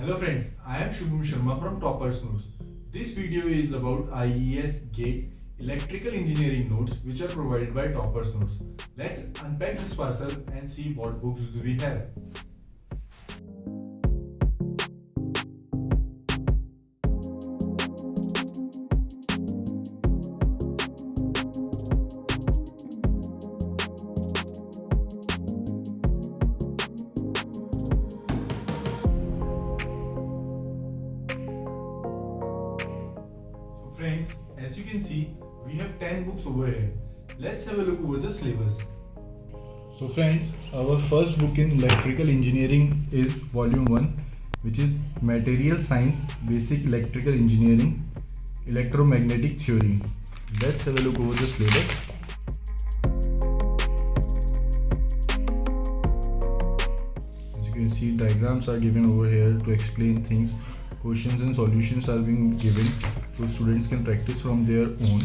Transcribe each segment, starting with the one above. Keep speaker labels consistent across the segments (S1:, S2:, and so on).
S1: Hello friends, I am Shubham Sharma from Toppersnotes. This video is about IES GATE electrical engineering notes which are provided by Toppersnotes. Let's unpack this parcel and see what books do we have. Friends, as you can see, we have 10 books over here. Let's have a look over the syllabus. So friends, our first book in electrical engineering is volume 1, which is Material Science, Basic Electrical Engineering, Electromagnetic Theory. Let's have a look over the syllabus. As you can see, diagrams are given over here to explain things. Questions and solutions are being given so students can practice from their own.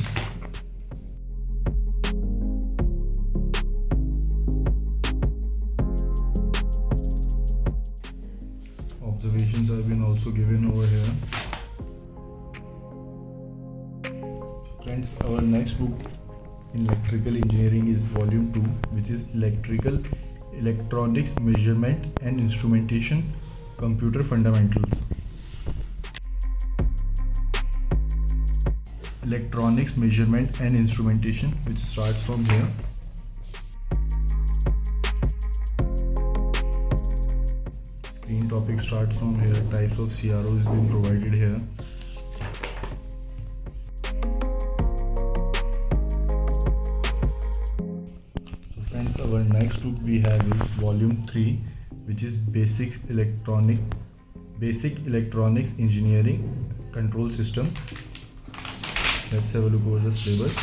S1: Observations have been also given over here. Friends, our next book in electrical engineering is volume 2, which is Electronics, Measurement and Instrumentation, Computer Fundamentals. Electronics, Measurement and Instrumentation, which starts from here. Screen topic starts from here. Types of CRO is being provided here. So friends, our next book we have is volume 3, which is Basic Electronics Engineering, Control System. Let's have a look over the syllabus.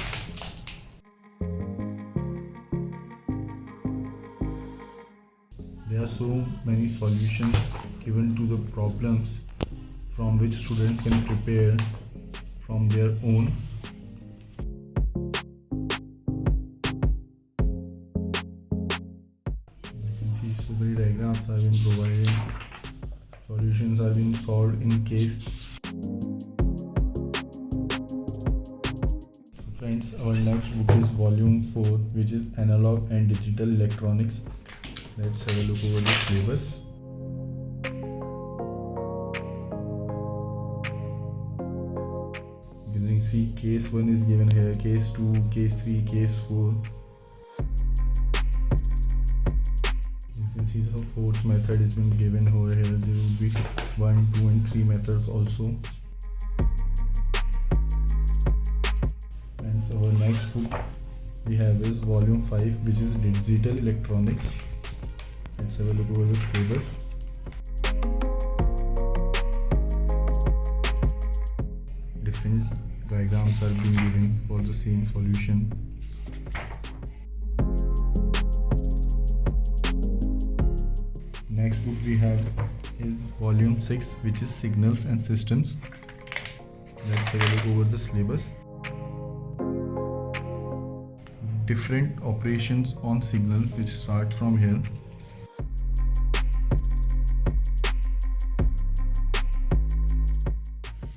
S1: There are so many solutions given to the problems from which students can prepare from their own. You can see so many diagrams have been provided. Solutions are being solved in case. Friends, our next book is volume 4, which is Analog and Digital Electronics. Let's have a look over the syllabus. You can see case 1 is given here, case 2, case 3, case 4. You can see the fourth method is being given over here. There will be 1, 2 and 3 methods also. Our next book we have is volume 5, which is Digital Electronics. Let's have a look over the syllabus. Different diagrams are being given for the same solution. Next book we have is volume 6, which is Signals and Systems. Let's have a look over the syllabus. Different operations on signal, which starts from here.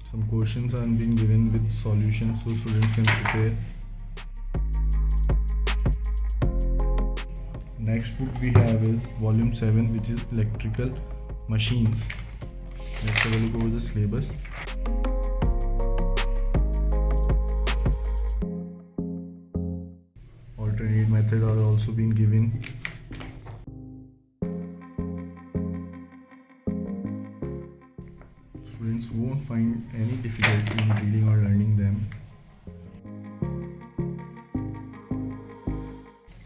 S1: Some questions are being given with solutions so students can prepare. Next book we have is volume 7, which is Electrical Machines. Let's have a look over the syllabus. Alternate methods are also being given. Students won't find any difficulty in reading or learning them.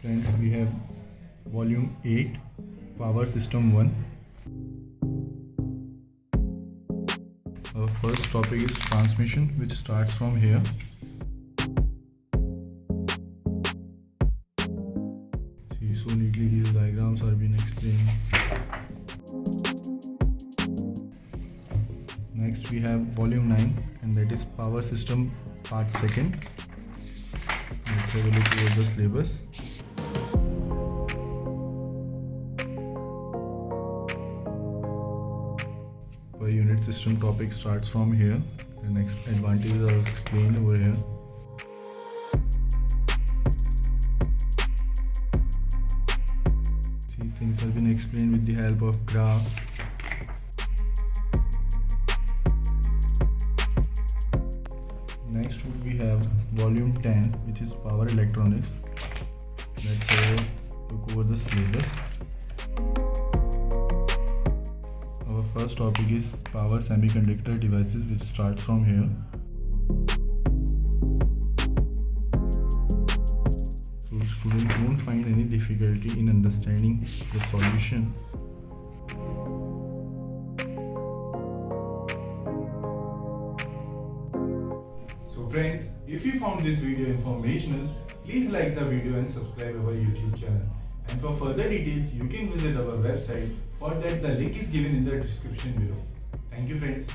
S1: Friends, we have volume 8, Power System 1. Our first topic is transmission, which starts from here. So neatly these diagrams are being explained. Next we have volume 9, and that is Power System Part 2nd. Let's have a look over the syllabus. embedded system topic starts from here. The next advantages are explained over here. See, things have been explained with the help of graph. Next we have volume 10, which is power electronics. Let's have a look over the syllabus. Our first topic is power semiconductor devices, which starts from here. So students won't find any difficulty in understanding the solution. So friends, if you found this video informational, please like the video and subscribe our YouTube channel. And for further details, you can visit our website. For that, the link is given in the description below. Thank you friends.